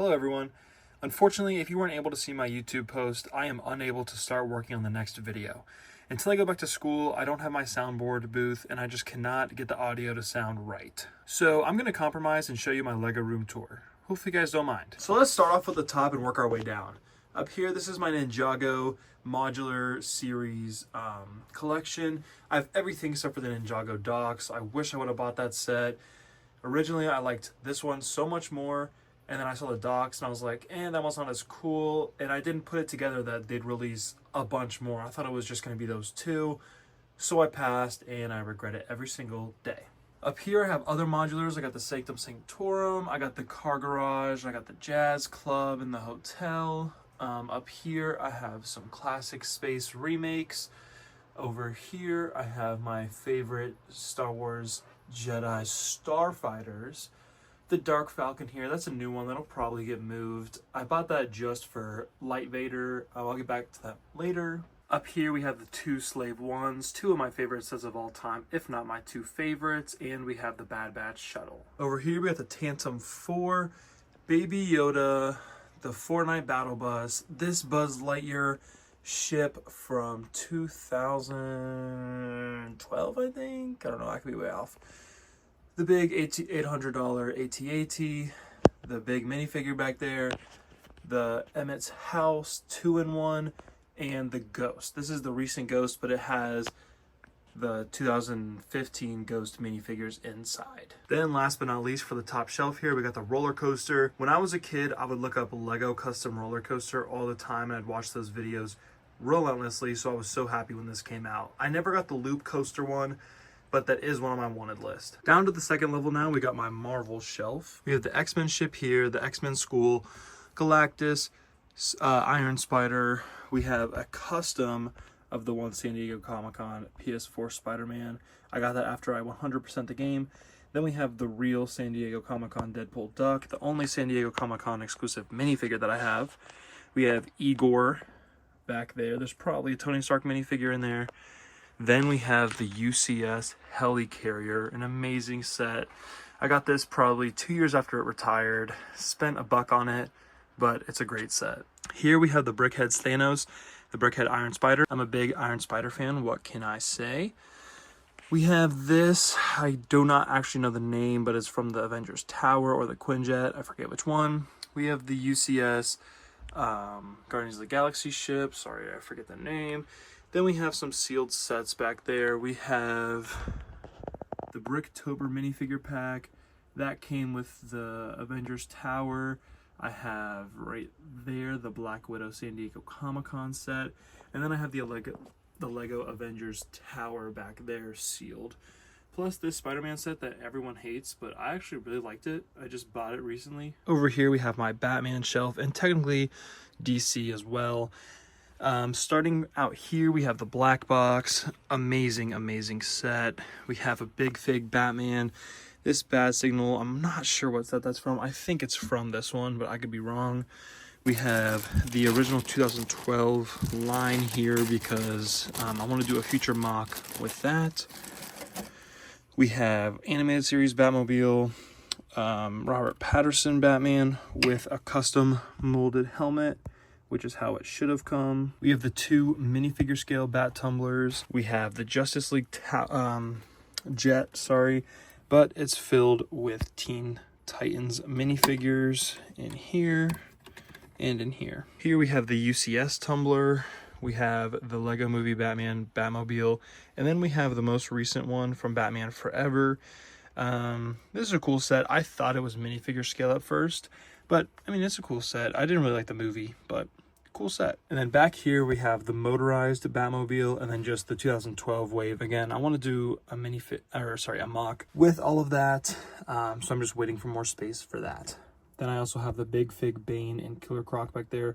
Hello everyone. Unfortunately, if you weren't able to see my YouTube post, I am unable to start working on the next video. Until I go back to school, I don't have my soundboard booth and I just cannot get the audio to sound right. So I'm going to compromise and show you my Lego room tour. Hopefully you guys don't mind. So let's start off at the top and work our way down. Up here, this is my Ninjago modular series collection. I have everything except for the Ninjago docks. I wish I would have bought that set. Originally, I liked this one so much more. And then I saw the docks and I was like, that one's not as cool. And I didn't put it together that they'd release a bunch more. I thought it was just going to be those two. So I passed and I regret it every single day. Up here I have other modulars. I got the Sanctum Sanctorum. I got the Car Garage. I got the Jazz Club and the Hotel. Up here I have some classic space remakes. Over here I have my favorite Star Wars Jedi Starfighters. The Dark Falcon here, that's a new one that'll probably get moved. I bought that just for Light Vader. I'll get back to that later. Up here we have the two Slave Ones, two of my favorite sets of all time, if not my two favorites, and we have the Bad Batch shuttle. Over here we got the Tantum 4, Baby Yoda, the Fortnite Battle Bus, this Buzz Lightyear ship from 2012, I think? I don't know, I could be way off. The big $800 AT-AT, the big minifigure back there, the Emmett's House 2-in-1, and the Ghost. This is the recent Ghost, but it has the 2015 Ghost minifigures inside. Then last but not least, for the top shelf here, we got the roller coaster. When I was a kid, I would look up Lego custom roller coaster all the time, and I'd watch those videos relentlessly, so I was so happy when this came out. I never got the loop coaster one, but that is one on my wanted list. Down to the second level now, we got my Marvel shelf. We have the X-Men ship here, the X-Men School, Galactus, Iron Spider. We have a custom of the one San Diego Comic-Con PS4 Spider-Man. I got that after I 100% the game. Then we have the real San Diego Comic-Con Deadpool Duck, the only San Diego Comic-Con exclusive minifigure that I have. We have Igor back there. There's probably a Tony Stark minifigure in there. Then we have the UCS Helicarrier, an amazing set. I got this probably 2 years after it retired. Spent $1 on it, but it's a great set. Here we have the Brickhead Thanos, the Brickhead Iron Spider. I'm a big Iron Spider fan, what can I say? We have this, I do not actually know the name, but it's from the Avengers Tower or the Quinjet, I forget which one. We have the UCS Guardians of the Galaxy ship, sorry I forget the name. Then we have some sealed sets back there. We have the Bricktober minifigure pack. That came with the Avengers Tower. I have right there the Black Widow San Diego Comic-Con set. And then I have the Lego Avengers Tower back there sealed. Plus this Spider-Man set that everyone hates, but I actually really liked it. I just bought it recently. Over here we have my Batman shelf and technically DC as well. Starting out here, we have the Black Box. Amazing set. We have a Big Fig Batman. This Bad Signal, I'm not sure what set that's from. I think it's from this one, but I could be wrong. We have the original 2012 line here because I want to do a future mock with that. We have animated series Batmobile, Robert Pattinson Batman with a custom molded helmet, which is how it should have come. We have the two minifigure scale bat tumblers. We have the Justice League jet, but it's filled with Teen Titans minifigures in here and in here. Here we have the UCS tumbler. We have the Lego Movie Batman Batmobile, and then we have the most recent one from Batman Forever. This is a cool set. I thought it was minifigure scale at first, but I mean, it's a cool set. I didn't really like the movie, but cool set. And then back here we have the motorized Batmobile and then just the 2012 wave. Again, I want to do a a mock with all of that. So I'm just waiting for more space for that. Then I also have the Big Fig Bane and Killer Croc back there.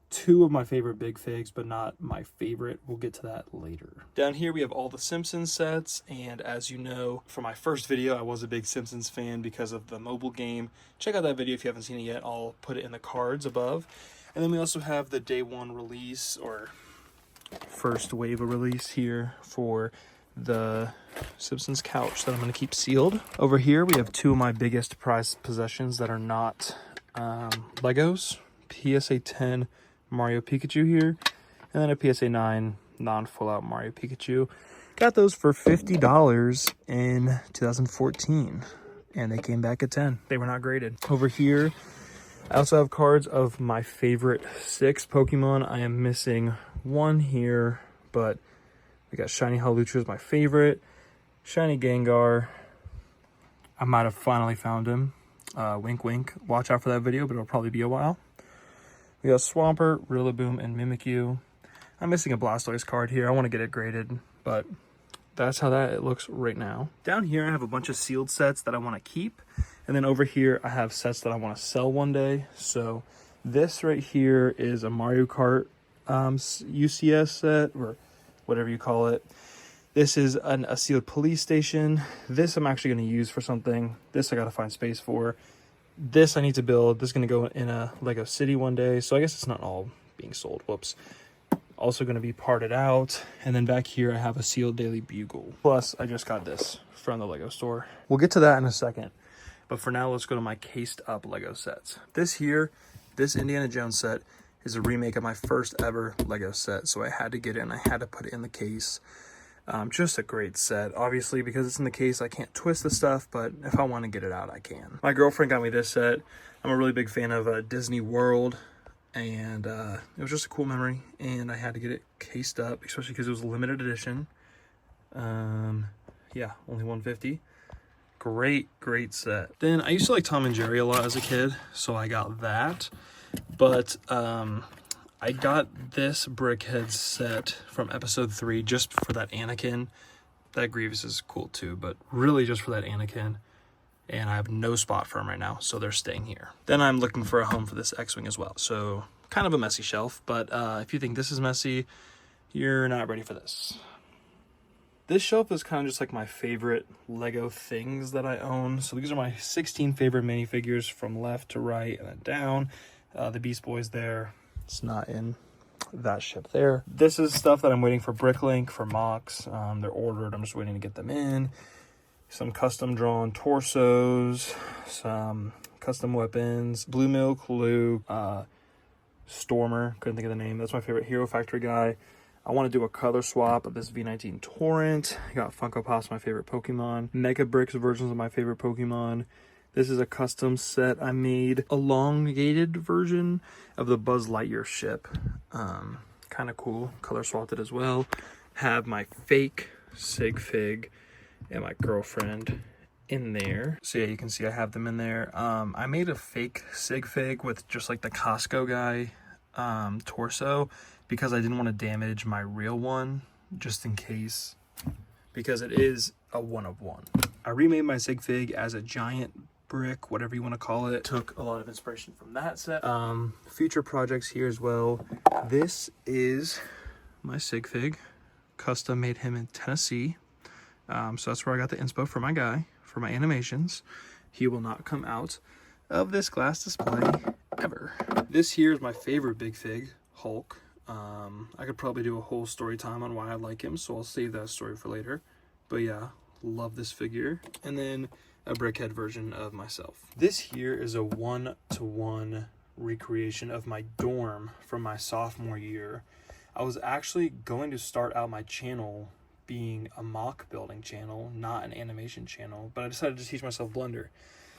Two of my favorite Big Figs, but not my favorite. We'll get to that later. Down here we have all the Simpsons sets, and as you know, for my first video, I was a big Simpsons fan because of the mobile game. Check out that video if you haven't seen it yet. I'll put it in the cards above. And then we also have the day one release, or first wave of release here for the Simpsons couch that I'm going to keep sealed. Over here we have two of my biggest prized possessions that are not Legos, PSA 10 Mario Pikachu here, and then a PSA 9 non-full out Mario Pikachu. Got those for $50 in 2014, and they came back at 10. They were not graded. Over here, I also have cards of my favorite 6 Pokemon. I am missing one here, but we got Shiny Hawlucha is my favorite. Shiny Gengar, I might have finally found him. Wink, wink. Watch out for that video, but it'll probably be a while. We got Swampert, Rillaboom, and Mimikyu. I'm missing a Blastoise card here. I want to get it graded, but that's how that it looks right now. Down here, I have a bunch of sealed sets that I want to keep. And then over here, I have sets that I want to sell one day. So this right here is a Mario Kart UCS set, or whatever you call it. This is a sealed police station. This I'm actually going to use for something. This I got to find space for. This I need to build. This is going to go in a Lego City one day. So I guess it's not all being sold. Whoops. Also going to be parted out. And then back here I have a sealed Daily Bugle. Plus I just got this from the Lego store. We'll get to that in a second. But for now, let's go to my cased up Lego sets. This Indiana Jones set is a remake of my first ever Lego set. So I had to get it and I had to put it in the case. Just a great set. Obviously, because it's in the case, I can't twist the stuff, but if I want to get it out, I can. My girlfriend got me this set. I'm a really big fan of Disney World, and it was just a cool memory, and I had to get it cased up, especially because it was a limited edition. Yeah, only 150. Great set. Then I used to like Tom and Jerry a lot as a kid, so I got that. But I got this Brickhead set from episode 3 just for that Anakin. That Grievous is cool too, but really just for that Anakin. And I have no spot for them right now, so they're staying here. Then I'm looking for a home for this X-Wing as well. So kind of a messy shelf, but if you think this is messy, you're not ready for this. This shelf is kind of just like my favorite Lego things that I own. So these are my 16 favorite minifigures from left to right and then down. The Beast Boy's there. It's not in that ship there. This is stuff that I'm waiting for Bricklink for mocks. They're ordered. I'm just waiting to get them in. Some custom drawn torsos, some custom weapons, Blue Milk, Luke, Stormer, couldn't think of the name. That's my favorite Hero Factory guy. I want to do a color swap of this V19 Torrent. I got Funko Pops, my favorite Pokemon. Mega Bricks versions of my favorite Pokemon. This is a custom set I made, elongated version of the Buzz Lightyear ship. Kind of cool. Color swapped it as well. Have my fake Sig Fig and my girlfriend in there. So yeah, you can see I have them in there. I made a fake Sig Fig with just like the Costco guy torso because I didn't want to damage my real one just in case, because it is a one of one. I remade my Sig Fig as a giant brick, whatever you want to call it. Took a lot of inspiration from that set. Future projects here as well. This is my Sig Fig. Custom made him in Tennessee. So that's where I got the inspo for my guy, for my animations. He will not come out of this glass display ever. This here is my favorite Big Fig, Hulk. I could probably do a whole story time on why I like him, so I'll save that story for later. But yeah, love this figure. And then a Brickhead version of myself. This here is a 1-to-1 recreation of my dorm from my sophomore year. I was actually going to start out my channel being a mock building channel, not an animation channel, but I decided to teach myself Blender.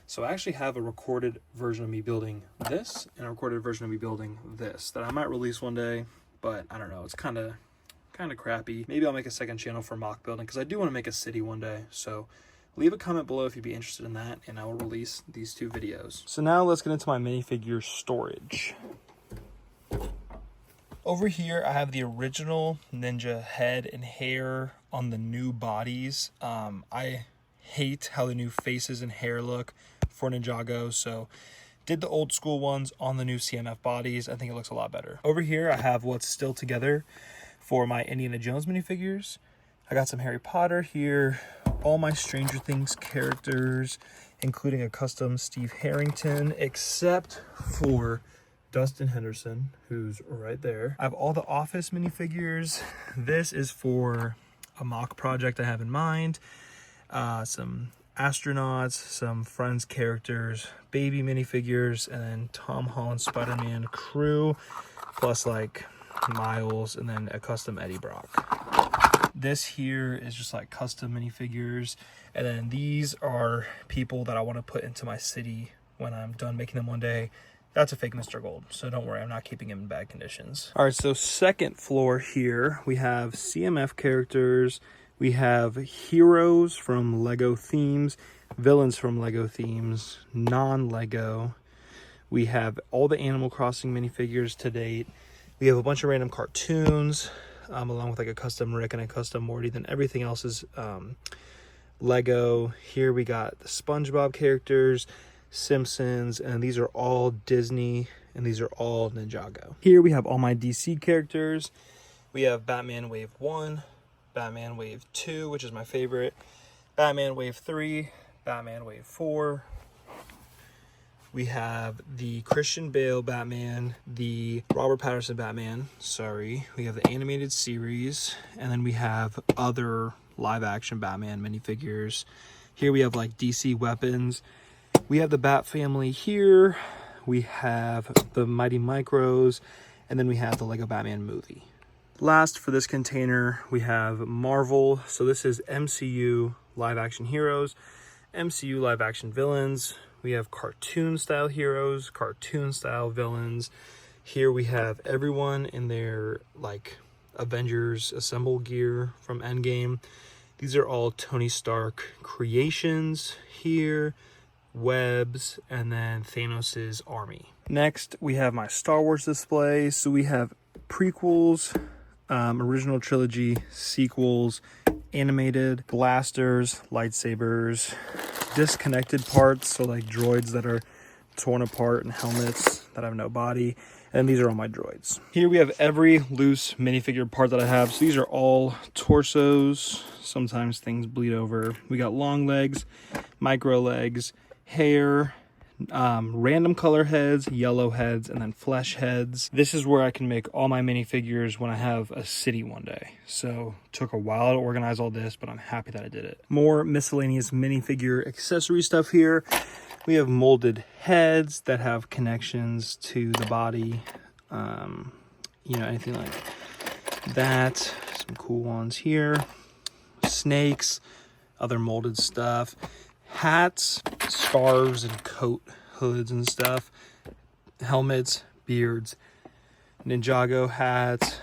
So I actually have a recorded version of me building this and a recorded version of me building this that I might release one day, but I don't know, it's kind of crappy. Maybe I'll make a second channel for mock building because I do want to make a city one day. So leave a comment below if you'd be interested in that, and I will release these 2 videos. So now let's get into my minifigure storage. Over here, I have the original Ninja head and hair on the new bodies. I hate how the new faces and hair look for Ninjago, so did the old school ones on the new CMF bodies. I think it looks a lot better. Over here, I have what's still together for my Indiana Jones minifigures. I got some Harry Potter here, all my Stranger Things characters, including a custom Steve Harrington, except for Dustin Henderson, who's right there. I have all the Office minifigures. This is for a mock project I have in mind. Some astronauts, some Friends characters, baby minifigures, and then Tom Holland Spider-Man crew, plus like Miles, and then a custom Eddie Brock. This here is just like custom minifigures, and then these are people that I want to put into my city when I'm done making them one day. That's a fake Mr. Gold, so don't worry, I'm not keeping him in bad conditions. All right, so second floor here, we have CMF characters, we have heroes from Lego Themes, villains from Lego Themes, non-Lego. We have all the Animal Crossing minifigures to date. We have a bunch of random cartoons, along with like a custom Rick and a custom Morty. Then everything else is Lego. Here we got the SpongeBob characters, Simpsons, and these are all Disney, and these are all Ninjago. Here we have all my DC characters. We have Batman Wave 1, Batman Wave 2, which is my favorite, Batman Wave 3, Batman Wave 4. We have the Christian Bale Batman, the Robert Pattinson Batman, we have the animated series, and then we have other live action Batman minifigures. Here we have like DC weapons. We have the Bat Family here, we have the Mighty Micros, and then we have the Lego Batman movie. Last for this container, we have Marvel. So this is MCU live action heroes, MCU live action villains. We have cartoon style heroes, cartoon style villains. Here we have everyone in their like Avengers Assemble gear from Endgame. These are all Tony Stark creations here. Webs, and then Thanos's army. Next, we have my Star Wars display. So we have prequels, original trilogy, sequels, animated, blasters, lightsabers, disconnected parts, so like droids that are torn apart, and helmets that have no body. And these are all my droids. Here we have every loose minifigure part that I have. So these are all torsos. Sometimes things bleed over. We got long legs, micro legs, hair, random color heads, yellow heads, and then flesh heads. This is where I can make all my minifigures when I have a city one day. So took a while to organize all this, but I'm happy that I did it. More miscellaneous minifigure accessory stuff here. We have molded heads that have connections to the body. You know, anything like that. Some cool ones here. Snakes, other molded stuff. Hats, scarves, and coat hoods and stuff. Helmets, beards, Ninjago hats,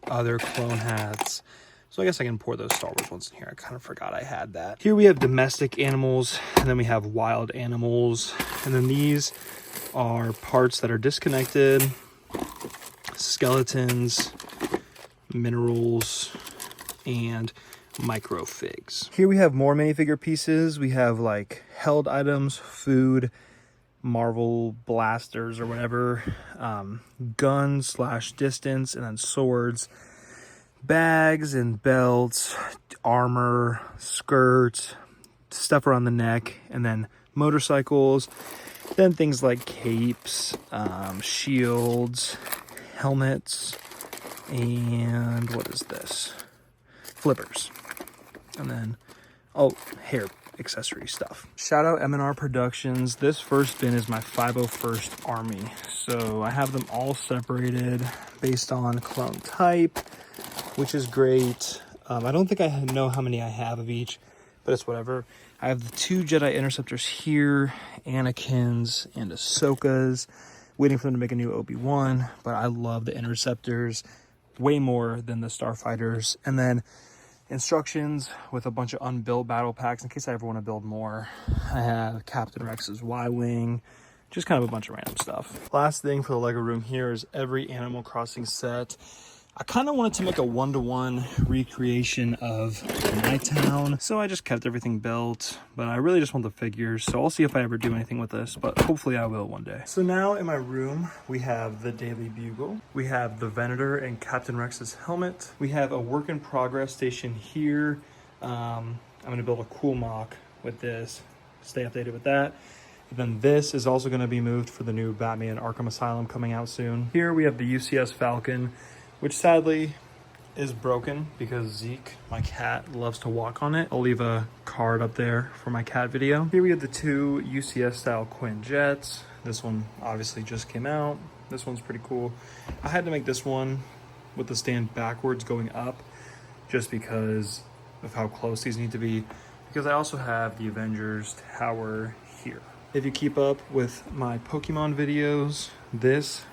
other clone hats. So I guess I can pour those Star Wars ones in here. I kind of forgot I had that. Here we have domestic animals, and then we have wild animals. And then these are parts that are disconnected, skeletons, minerals, and microfigs. Here we have more minifigure pieces. We have like held items, food, Marvel blasters or whatever, guns / distance, and then swords, bags and belts, armor, skirts, stuff around the neck, and then motorcycles, then things like capes, shields, helmets, and what is this? Flippers. And then, oh, hair accessory stuff. Shout out M&R Productions. This first bin is my 501st Army. So I have them all separated based on clone type, which is great. I don't think I know how many I have of each, but it's whatever. I have the 2 Jedi Interceptors here, Anakin's and Ahsoka's, waiting for them to make a new Obi-Wan, but I love the Interceptors way more than the Starfighters. And then instructions with a bunch of unbuilt battle packs in case I ever want to build more. I have Captain Rex's Y-Wing, just kind of a bunch of random stuff. Last thing for the Lego room here is every Animal Crossing set. I kind of wanted to make a one-to-one recreation of my town, so I just kept everything built, but I really just want the figures, so I'll see if I ever do anything with this, but hopefully I will one day. So now in my room, we have the Daily Bugle, we have the Venator and Captain Rex's helmet, we have a work-in-progress station here. I'm going to build a cool mock with this, stay updated with that. And then this is also going to be moved for the new Batman Arkham Asylum coming out soon. Here we have the UCS Falcon, which sadly is broken because Zeke, my cat, loves to walk on it. I'll leave a card up there for my cat video. Here we have the two UCS style Quinjets. This one obviously just came out. This one's pretty cool. I had to make this one with the stand backwards going up just because of how close these need to be, because I also have the Avengers Tower here. If you keep up with my Pokemon videos, this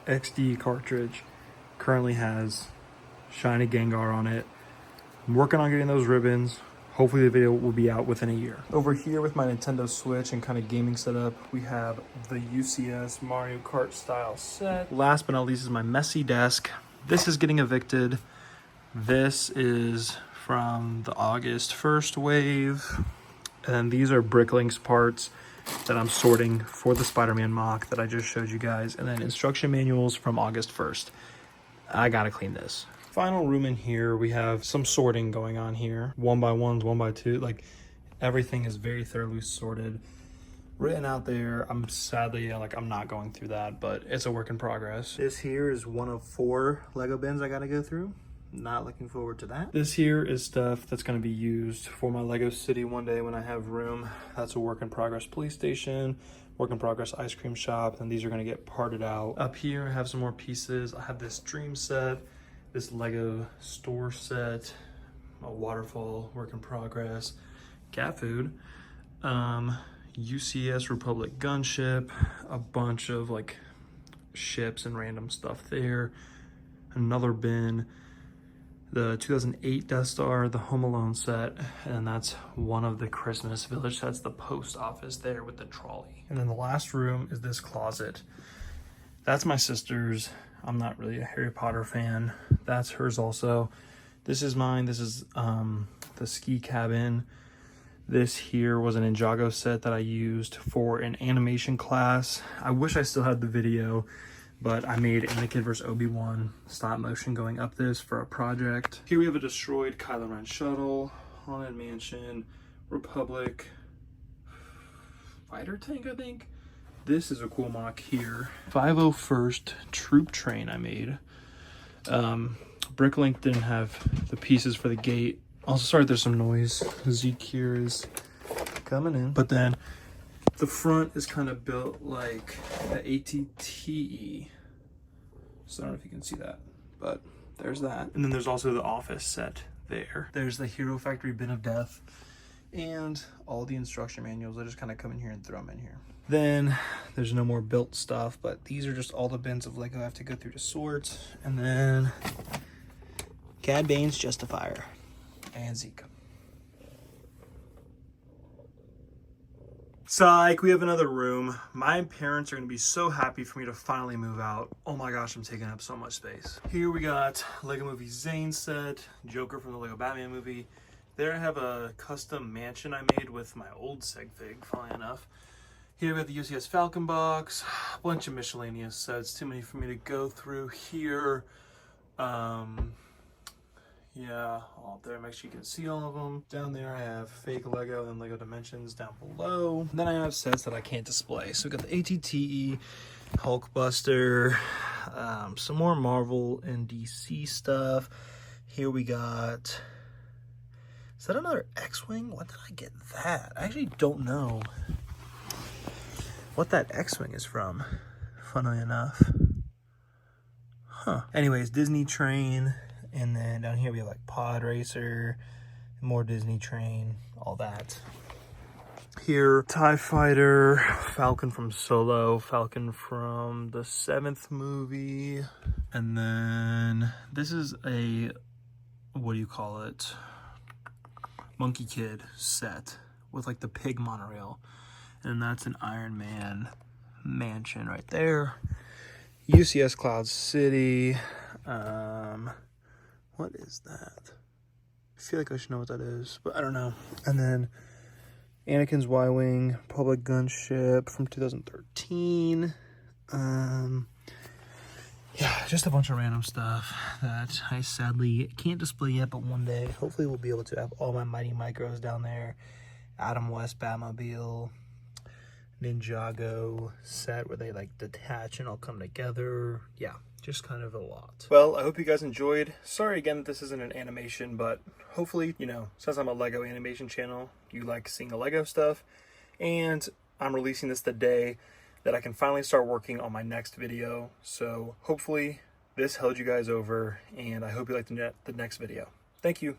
XD cartridge currently has shiny Gengar on it. I'm working on getting those ribbons. Hopefully the video will be out within a year. Over here with my Nintendo Switch and kind of gaming setup, we have the UCS Mario Kart style set. Last but not least is my messy desk. This is getting evicted. This is from the August 1st wave. And these are Bricklinks parts that I'm sorting for the Spider-Man mock that I just showed you guys. And then instruction manuals from August 1st. I gotta clean this. Final room in here, we have some sorting going on here. 1x1s, 1x2, like everything is very thoroughly sorted, written out there. I'm sadly, I'm not going through that, but it's a work in progress. This here is one of 4 Lego bins I gotta go through. Not looking forward to that. This here is stuff that's gonna be used for my Lego City one day when I have room. That's a work in progress police station, work in progress ice cream shop, and these are gonna get parted out. Up here I have some more pieces. I have this dream set, this Lego store set, a waterfall, work in progress, cat food, UCS Republic gunship, a bunch of like ships and random stuff there, another bin, the 2008 Death Star, the Home Alone set, and that's one of the Christmas Village sets, the post office there with the trolley. And then the last room is this closet. That's my sister's. I'm not really a Harry Potter fan. That's hers also. This is mine. This is the ski cabin. This here was an Ninjago set that I used for an animation class. I wish I still had the video, but I made Anakin vs. Obi-Wan stop motion going up this for a project. Here we have a destroyed Kylo Ren shuttle, Haunted Mansion, Republic, fighter tank, I think. This is a cool mock here. 501st troop train I made. Bricklink didn't have the pieces for the gate. Also, sorry there's some noise. Zeke here is coming in. But then the front is kind of built like the ATTE. So I don't know if you can see that, but there's that. And then there's also the office set there. There's the Hero Factory bin of death and all the instruction manuals. I just kind of come in here and throw them in here. Then there's no more built stuff, but these are just all the bins of Lego I have to go through to sort. And then Cad Bane's Justifier and Zeke. Psych, we have another room. My parents are gonna be so happy for me to finally move out. Oh my gosh, I'm taking up so much space. Here we got Lego Movie Zane set, Joker from the Lego Batman movie. There I have a custom mansion I made with my old Seg Fig, funnily enough. Here we have the UCS Falcon box, a bunch of miscellaneous sets, too many for me to go through here. Yeah, all up there, make sure you can see all of them. Down there I have fake Lego and Lego Dimensions down below. Then I have sets that I can't display. So we got the ATTE, Hulkbuster, some more Marvel and DC stuff. Here we got, is that another X-Wing? When did I get that? I actually don't know what that X-Wing is from, funnily enough. Huh. Anyways, Disney Train. And then down here we have like Pod Racer, more Disney Train, all that. Here, TIE Fighter, Falcon from Solo, Falcon from the 7th movie. And then this is a, what do you call it? Monkey Kid set with like the pig monorail. And that's an Iron Man mansion right there. UCS Cloud City. What is that? I feel like I should know what that is, but I don't know. And then Anakin's Y-Wing, Public Gunship from 2013. Yeah, just a bunch of random stuff that I sadly can't display yet, but one day, hopefully we'll be able to have all my Mighty Micros down there. Adam West Batmobile, Ninjago set where they like detach and all come together. Yeah, just kind of a lot. Well, I hope you guys enjoyed. Sorry again that this isn't an animation, but hopefully, you know, since I'm a Lego animation channel, you like seeing the Lego stuff. And I'm releasing this the day that I can finally start working on my next video. So hopefully this held you guys over, and I hope you like the next video. Thank you.